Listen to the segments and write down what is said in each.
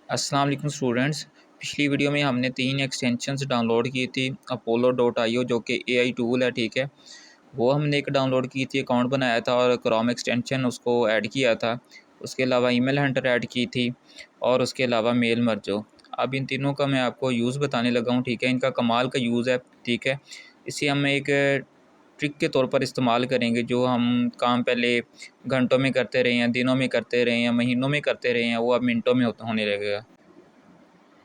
अस्सलाम वालेकुम स्टूडेंट्स। पिछली वीडियो में हमने 3 एक्सटेंशंस डाउनलोड की थी apollo.io जो कि एआई टूल है, ठीक है। वो हमने एक डाउनलोड की थी, अकाउंट बनाया था और क्रोम एक्सटेंशन उसको ऐड किया था। उसके अलावा ईमेल हंटर ऐड की थी और उसके अलावा मेल मर्जो। अब इन तीनों का मैं आपको यूज़ बताने लगा हूँ, ठीक है। इनका कमाल का यूज़ है, ठीक है। इसे हम एक ट्रिक के तौर पर इस्तेमाल करेंगे। जो हम काम पहले घंटों में करते रहे हैं, दिनों में करते रहे हैं, महीनों में करते रहे हैं, वो अब मिनटों में होने लगेगा।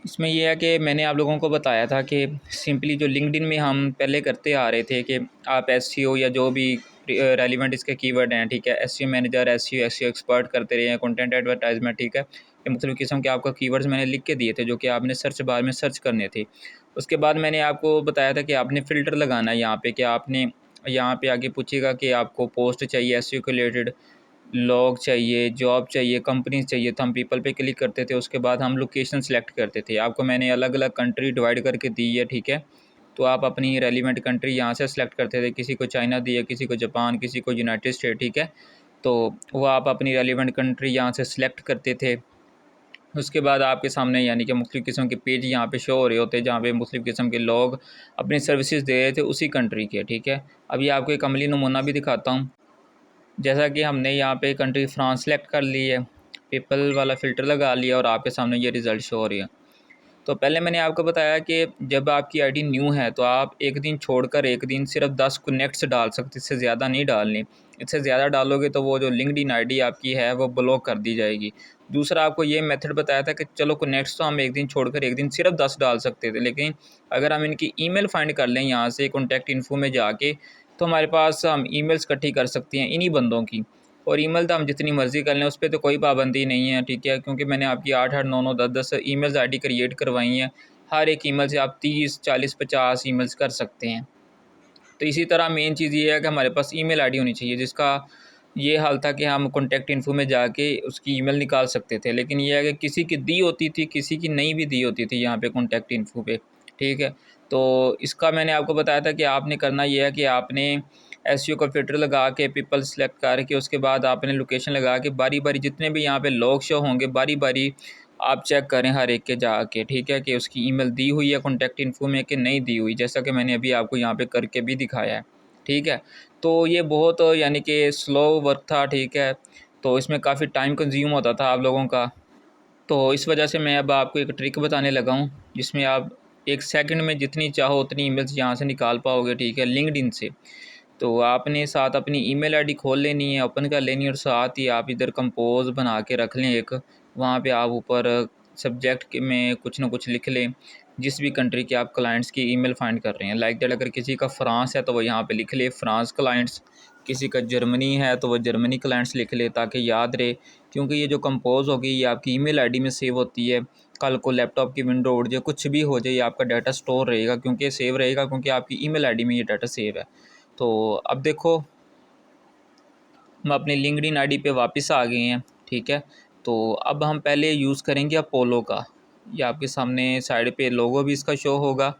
इसमें ये है कि मैंने आप लोगों को बताया था कि सिंपली जो लिंक्डइन में हम पहले करते आ रहे थे कि आप एसईओ या जो भी रेलिवेंट इसके कीवर्ड हैं, ठीक है, एसईओ मैनेजर, एसईओ एक्सपर्ट करते रहे हैं, कंटेंट एडवर्टाइजमेंट, ठीक है। ये मुख्तलिफ़ किस्म के आपको कीवर्ड्स मैंने लिख के दिए थे जो कि आपने सर्च बार में सर्च करने थे। उसके बाद मैंने आपको बताया था कि आपने फ़िल्टर लगाना है यहाँ पे, कि आपने यहाँ पे आगे पूछेगा कि आपको पोस्ट चाहिए एसईओ के रिलेटेड, लोग चाहिए, जॉब चाहिए, कंपनीज़ चाहिए, तो हम पीपल पे क्लिक करते थे। उसके बाद हम लोकेशन सेलेक्ट करते थे। आपको मैंने अलग-अलग कंट्री डिवाइड करके दी है, ठीक है। तो आप अपनी रेलिवेंट कंट्री यहाँ से सेलेक्ट करते थे। किसी को चाइना दी है, किसी को जापान, किसी को यूनाइटेड स्टेट, ठीक है। तो वो आप अपनी रेलिवेंट कंट्री यहाँ से सेलेक्ट करते थे। उसके बाद आपके सामने यानी कि मुख्तलिफ़ किस्म के पेज यहाँ पे शो हो रहे होते हैं, जहाँ पे मुख्तलिफ़ किस्म के लोग अपनी सर्विसेज दे रहे थे उसी कंट्री के, ठीक है। अभी आपको एक अमली नमूना भी दिखाता हूँ। जैसा कि हमने यहाँ पे कंट्री फ्रांस सेलेक्ट कर ली है, पीपल वाला फ़िल्टर लगा लिया और आपके सामने ये रिज़ल्ट शो हो रही है। तो पहले मैंने आपको बताया कि जब आपकी आईडी न्यू है तो आप एक दिन छोड़कर एक दिन सिर्फ 10 कनेक्ट्स डाल सकते, इससे ज़्यादा नहीं डालनी। इससे ज़्यादा डालोगे तो वो जो लिंक्डइन आईडी आपकी है वो ब्लॉक कर दी जाएगी। दूसरा आपको ये मेथड बताया था कि चलो कनेक्ट्स तो हम एक दिन छोड़कर एक दिन सिर्फ 10 डाल सकते थे, लेकिन अगर हम इनकी ईमेल फाइंड कर लें यहाँ से कॉन्टैक्ट इन्फो में जाके, तो हमारे पास हम ईमेल्स इकट्ठी कर सकते हैं इन्हीं बंदों की। और ईमेल तो हम जितनी मर्ज़ी कर लें, उस पर तो कोई पाबंदी नहीं है, ठीक है, क्योंकि मैंने आपकी 8-8, 9-9, 10-10 ईमेल्स आईडी क्रिएट करवाई हैं। हर एक ईमेल से आप 30, 40, 50 ईमेल्स कर सकते हैं। तो इसी तरह मेन चीज़ ये है कि हमारे पास ईमेल आईडी होनी चाहिए, जिसका ये हाल था कि हम कॉन्टैक्ट इन्फो में जाके उसकी ईमेल निकाल सकते थे। लेकिन ये है कि किसी की दी होती थी, किसी की नहीं भी दी होती थी यहाँ पे कॉन्टैक्ट इन्फो पे, ठीक है। तो इसका मैंने आपको बताया था कि आपने करना ये है कि आपने एसईओ का फ़िल्टर लगा के पीपल सेलेक्ट करके उसके बाद आपने लोकेशन लगा के बारी बारी जितने भी यहाँ पे लोग शो होंगे बारी बारी आप चेक करें हर एक के जाके, ठीक है, कि उसकी ईमेल दी हुई है कॉन्टैक्ट इन्फो में कि नहीं दी हुई, जैसा कि मैंने अभी आपको यहाँ पे करके भी दिखाया है, ठीक है। तो ये बहुत यानी कि स्लो वर्क था, ठीक है। तो इसमें काफ़ी टाइम कंज्यूम होता था आप लोगों का। तो इस वजह से मैं अब आपको एक ट्रिक बताने लगा हूँ, जिसमें आप 1 सेकंड में जितनी चाहो उतनी ईमेल्स यहाँ से निकाल पाओगे, ठीक है, लिंक्डइन से। तो आपने साथ अपनी ईमेल आईडी खोल लेनी है, ओपन कर लेनी है और साथ ही आप इधर कंपोज़ बना के रख लें एक। वहाँ पे आप ऊपर सब्जेक्ट के में कुछ ना कुछ लिख लें, जिस भी कंट्री के आप क्लाइंट्स की ईमेल फाइंड कर रहे हैं। लाइक दैट अगर किसी का फ्रांस है तो वो यहाँ पे लिख ले फ्रांस क्लाइंट्स, किसी का जर्मनी है तो वो जर्मनी क्लाइंट्स लिख ले ताकि याद रहे। क्योंकि ये जो कंपोज़ होगी ये आपकी ईमेल आईडी में सेव होती है। कल को लैपटॉप की विंडो उड़ जाए, कुछ भी हो जाए, ये आपका डाटा स्टोर रहेगा, क्योंकि ये सेव रहेगा क्योंकि आपकी ईमेल आईडी में ये डाटा सेव है। तो अब देखो हम अपनी लिंक्डइन आईडी पे वापस आ गए हैं, ठीक है। तो अब हम पहले यूज़ करेंगे अपोलो का। ये आपके सामने साइड पे लोगो भी इसका शो होगा।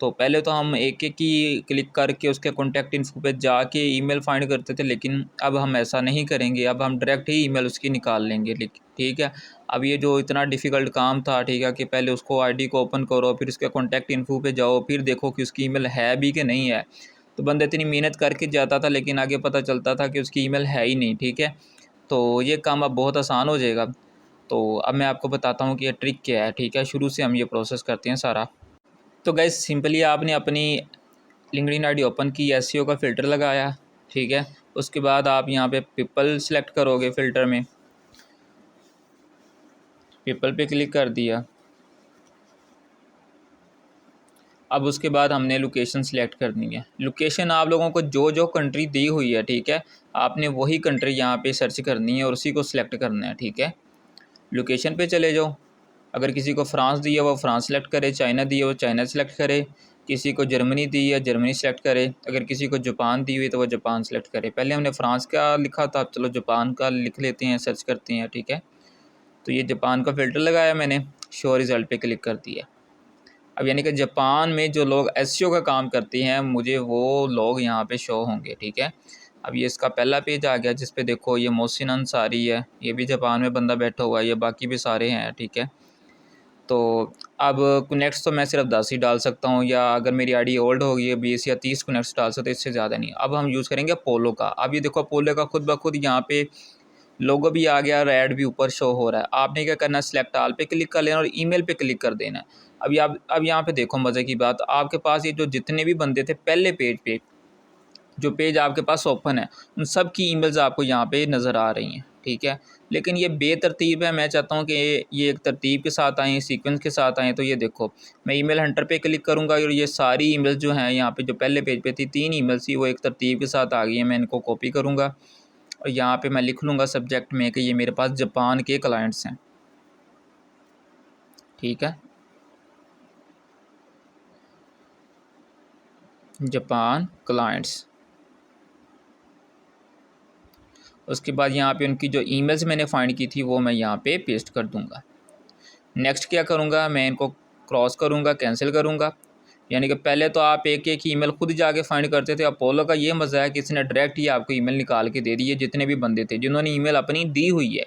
तो पहले तो हम एक-एक ही क्लिक करके उसके कॉन्टैक्ट इन्फो पे जाके ईमेल फाइंड करते थे, लेकिन अब हम ऐसा नहीं करेंगे। अब हम डायरेक्ट ही ईमेल उसकी निकाल लेंगे, ठीक है। अब ये जो इतना डिफ़िकल्ट काम था, ठीक है, कि पहले उसको आईडी को ओपन करो, फिर उसके कॉन्टैक्ट इन्फो पे जाओ, फिर देखो कि उसकी ईमेल है भी कि नहीं है। तो बंदा इतनी मेहनत करके जाता था, लेकिन आगे पता चलता था कि उसकी ईमेल है ही नहीं, ठीक है। तो ये काम अब बहुत आसान हो जाएगा। तो अब मैं आपको बताता हूँ कि ये ट्रिक क्या है, ठीक है। शुरू से हम ये प्रोसेस करते हैं सारा। तो गाइस सिंपली आपने अपनी लिंक्डइन आईडी ओपन की, एसईओ का फ़िल्टर लगाया, ठीक है। उसके बाद आप यहाँ पे पीपल सेलेक्ट करोगे फ़िल्टर में, पीपल पे क्लिक कर दिया। अब उसके बाद हमने लोकेशन सेलेक्ट करनी है। लोकेशन आप लोगों को जो जो कंट्री दी हुई है, ठीक है, आपने वही कंट्री यहाँ पे सर्च करनी है और उसी को सिलेक्ट करना है, ठीक है। लोकेशन पे चले जाओ। अगर किसी को फ्रांस दी है वो फ्रांस सेलेक्ट करे, चाइना दी है वो चाइना सेलेक्ट करे, किसी को जर्मनी दी है जर्मनी सेलेक्ट करे, अगर किसी को जापान दी हुई तो वो जापान सेलेक्ट करे। पहले हमने फ्रांस का लिखा था, अब चलो जापान का लिख लेते हैं, सर्च करते हैं, ठीक है। तो ये जापान का फ़िल्टर लगाया मैंने, शो रिज़ल्ट पे क्लिक कर दिया। अब यानी कि जापान में जो लोग एसईओ का काम करते हैं मुझे वो लोग यहाँ पे शो होंगे, ठीक है। अब ये इसका पहला पेज आ गया, जिस पे देखो ये मोहसिन अंसारी है, ये भी जापान में बंदा बैठा हुआ है, ये बाकी भी सारे हैं, ठीक है। तो अब कनेक्ट्स तो मैं सिर्फ 10 ही डाल सकता हूँ, या अगर मेरी आईडी ओल्ड होगी है 20 या 30 कनेक्ट्स डाल सकते, इससे ज़्यादा नहीं। अब हम यूज़ करेंगे अपोलो का। अब ये देखो अपोलो का खुद ब खुद यहाँ पे लोगो भी आ गया, रेड भी ऊपर शो हो रहा है। आपने क्या करना है, सिलेक्ट ऑल पे क्लिक कर लेना और ईमेल पे क्लिक कर देना है। अब यहाँ पे देखो मज़े की बात, आपके पास ये जो जितने भी बंदे थे पहले पेज पे, जो पेज आपके पास ओपन है, उन सब की ईमेल्स आपको यहाँ पे नज़र आ रही हैं, ठीक है। लेकिन ये बेतरतीब है, मैं चाहता हूँ कि ये एक तरतीब के साथ आएँ, सीक्वेंस के साथ आएँ। तो ये देखो, मैं ईमेल हंटर पे क्लिक करूँगा और ये सारी ईमेल्स जो हैं यहाँ पे, जो पहले पेज पे थी 3 ईमेल्स थी, वो एक तरतीब के साथ आ गई हैं। मैं इनको कॉपी करूँगा और यहाँ पे मैं लिख लूँगा सब्जेक्ट में कि ये मेरे पास जापान के क्लाइंट्स हैं, ठीक है, जापान क्लाइंट्स। उसके बाद यहाँ पे उनकी जो ईमेल्स मैंने फाइंड की थी वो मैं यहाँ पे पेस्ट कर दूँगा। नेक्स्ट क्या करूँगा, मैं इनको क्रॉस करूँगा, कैंसिल करूँगा। यानी कि पहले तो आप एक एक ईमेल खुद जाके फाइंड करते थे। अपोलो का ये मज़ा है कि इसने डायरेक्ट ही आपको ईमेल निकाल के दे दी है, जितने भी बंदे थे जिन्होंने ईमेल अपनी दी हुई है,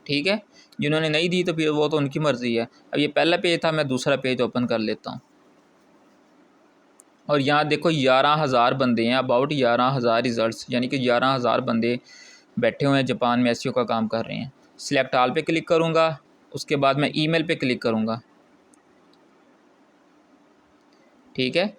ठीक है। जिन्होंने नहीं दी तो फिर वो तो उनकी मर्ज़ी है। अब ये पहला पेज था, मैं दूसरा पेज ओपन कर लेता हूँ और यहाँ देखो 11,000 बंदे हैं, अबाउट 11,000 रिज़ल्ट, यानी कि 11,000 बंदे बैठे हुए हैं जापान में एसईओ का काम कर रहे हैं। सिलेक्ट ऑल पे क्लिक करूँगा, उसके बाद मैं ईमेल पे क्लिक करूँगा, ठीक है।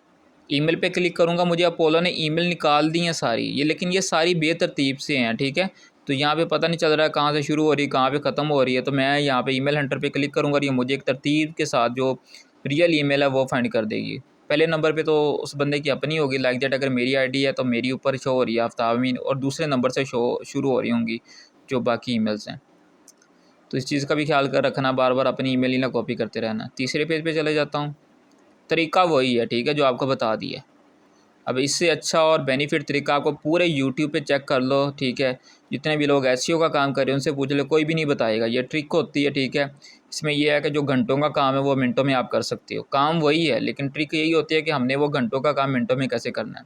ईमेल पे क्लिक करूँगा, मुझे अपोलो ने ईमेल निकाल दी हैं सारी ये, लेकिन ये सारी बेतरतीब से हैं, ठीक है। तो यहाँ पे पता नहीं चल रहा है कहाँ से शुरू हो रही है कहाँ पे ख़त्म हो रही है। तो मैं यहाँ पे ईमेल हंटर पे क्लिक करूँगा और ये मुझे एक तरतीब के साथ जो रियल ईमेल है वो फाइंड कर देगी। पहले नंबर पे तो उस बंदे की अपनी होगी, लाइक दैट अगर मेरी आईडी है तो मेरी ऊपर शो हो रही है आफ्ताब अमीन, और दूसरे नंबर से शो शुरू हो रही होंगी जो बाकी ईमेल्स हैं। तो इस चीज़ का भी ख्याल कर रखना, बार बार अपनी ईमेल ही ना कॉपी करते रहना। तीसरे पेज पे चले जाता हूँ, तरीका वही है, ठीक है, जो आपको बता दिया। अब इससे अच्छा और बेनिफिट तरीका आपको पूरे यूट्यूब पे चेक कर लो, ठीक है। जितने भी लोग एसईओ का काम कर रहे हैं उनसे पूछ लो, कोई भी नहीं बताएगा। ये ट्रिक होती है, ठीक है। इसमें यह है कि जो घंटों का काम है वो मिनटों में आप कर सकते हो, काम वही है, लेकिन ट्रिक यही होती है कि हमने वो घंटों का काम मिनटों में कैसे करना है।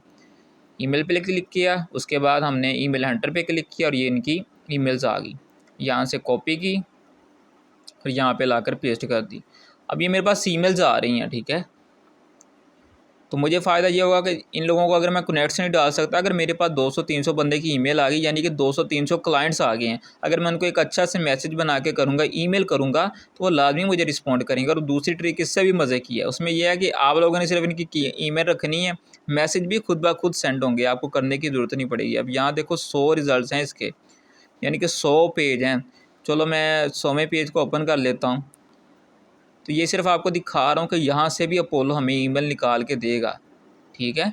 ईमेल पे क्लिक किया, उसके बाद हमने ईमेल हंटर पे क्लिक किया और ये इनकी ईमेल्स आ गई, यहाँ से कॉपी की और यहाँ पे लाकर पेस्ट कर दी। अब ये मेरे पास ईमेल्स आ रही हैं, ठीक है। तो मुझे फ़ायदा ये होगा कि इन लोगों को अगर मैं कनेक्ट्स नहीं डाल सकता, अगर मेरे पास 200-300 बंदे की ईमेल आ गई, यानी कि 200-300 क्लाइंट्स आ गए हैं, अगर मैं उनको एक अच्छा से मैसेज बना के करूँगा, ईमेल करूँगा, तो वो लाजमी मुझे रिस्पॉन्ड करेंगे। और दूसरी ट्रिक इससे भी मज़े की है, उसमें यह है कि आप लोगों ने सिर्फ इनकी ईमेल रखनी है, मैसेज भी खुद ब खुद सेंड होंगे, आपको करने की ज़रूरत नहीं पड़ेगी। अब यहाँ देखो 100 रिज़ल्ट हैं इसके, यानी कि 100 पेज हैं। चलो मैं 100वें पेज को ओपन कर लेता हूँ। तो ये सिर्फ आपको दिखा रहा हूँ कि यहाँ से भी अपोलो हमें ईमेल निकाल के देगा, ठीक है।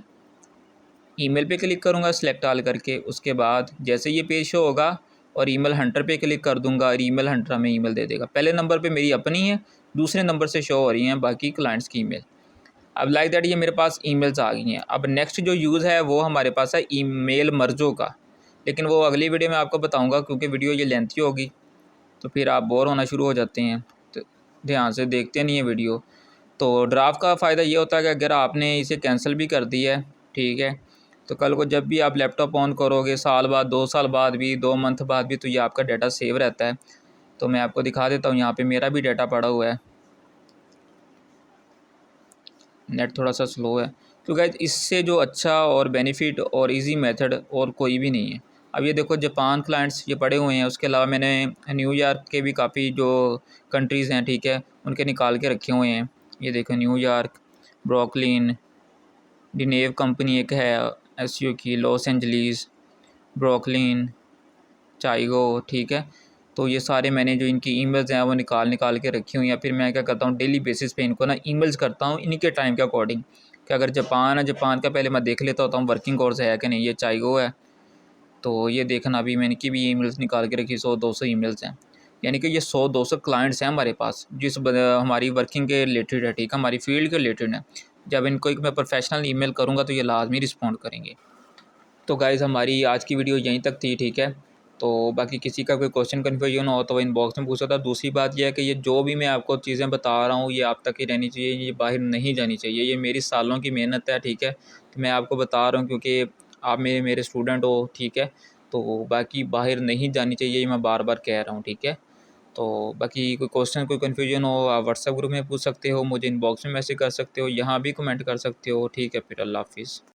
ईमेल पे क्लिक करूँगा सिलेक्ट ऑल करके, उसके बाद जैसे ये पेज शो होगा और ईमेल हंटर पे क्लिक कर दूँगा और ईमेल हंटर हमें ईमेल दे देगा। पहले नंबर पे मेरी अपनी है, दूसरे नंबर से शो हो रही हैं बाकी क्लाइंट्स की ईमेल। अब लाइक दैट ये मेरे पास ईमेल्स आ गई हैं। अब नेक्स्ट जो यूज़ है वो हमारे पास है ईमेल मर्जों का, लेकिन वो अगली वीडियो में आपको बताऊँगा, क्योंकि वीडियो ये लेंथी होगी तो फिर आप बोर होना शुरू हो जाते हैं, तो ध्यान से देखते नहीं है वीडियो। तो ड्राफ्ट का फ़ायदा ये होता है कि अगर आपने इसे कैंसिल भी कर दिया है, ठीक है, तो कल को जब भी आप लैपटॉप ऑन करोगे, साल बाद, 2 साल बाद भी, 2 मंथ बाद भी, तो ये आपका डाटा सेव रहता है। तो मैं आपको दिखा देता हूँ, यहाँ पे मेरा भी डाटा पड़ा हुआ है। नेट थोड़ा सा स्लो है, तो गाइस इससे जो अच्छा और बेनिफिट और इजी मेथड और कोई भी नहीं है। अब ये देखो जापान क्लाइंट्स ये पड़े हुए हैं, उसके अलावा मैंने न्यूयॉर्क के भी काफ़ी जो कंट्रीज़ हैं, ठीक है, उनके निकाल के रखे हुए हैं। ये देखो न्यूयॉर्क, ब्रुकलिन, डिनेव कंपनी एक है एसईओ की, लॉस एंजलिस, ब्रुकलिन, चाइगो, ठीक है। तो ये सारे मैंने जो इनकी ईमेल्स हैं वो निकाल निकाल के रखी हुई हैं। फिर मैं क्या करता हूँ, डेली बेसिस पे इनको ना ईमेल्स करता हूँ इन्हीं के टाइम के अकॉर्डिंग, कि अगर जापान है, जापान का पहले मैं देख लेता होता हूँ वर्किंग कोर्स है कि नहीं। ये चाइगो है, तो ये देखना, अभी मैं इनकी भी ईमेल्स निकाल के रखी, 100-200 ईमेल्स हैं। यानी कि ये 100-200 क्लाइंट्स हैं हमारे पास, हमारी वर्किंग के रिलेटेड है, ठीक है, हमारी फील्ड के रिलेटेड है। जब इनको एक मैं प्रोफेशनल ईमेल करूँगा तो ये लाजमी रिस्पॉन्ड करेंगे। तो गाइज़ हमारी आज की वीडियो यहीं तक थी, ठीक है। तो बाकी किसी का कोई क्वेश्चन कन्फ्यूजन हो तो वो इनबॉक्स में पूछ सकता है। दूसरी बात यह है कि ये जो भी मैं आपको चीज़ें बता रहा हूँ ये आप तक ही रहनी चाहिए, ये बाहर नहीं जानी चाहिए। ये मेरी सालों की मेहनत है, ठीक है, तो मैं आपको बता रहा हूँ क्योंकि आप मेरे स्टूडेंट हो, ठीक है। तो बाकी बाहर नहीं जानी चाहिए, ये मैं बार बार कह रहा हूँ, ठीक है। तो बाकी कोई क्वेश्चन कोई कन्फ्यूजन हो आप व्हाट्सएप ग्रुप में पूछ सकते हो, मुझे इनबॉक्स में मैसेज कर सकते हो, यहाँ भी कमेंट कर सकते हो। ठीक है, फिर अल्लाह हाफिज़।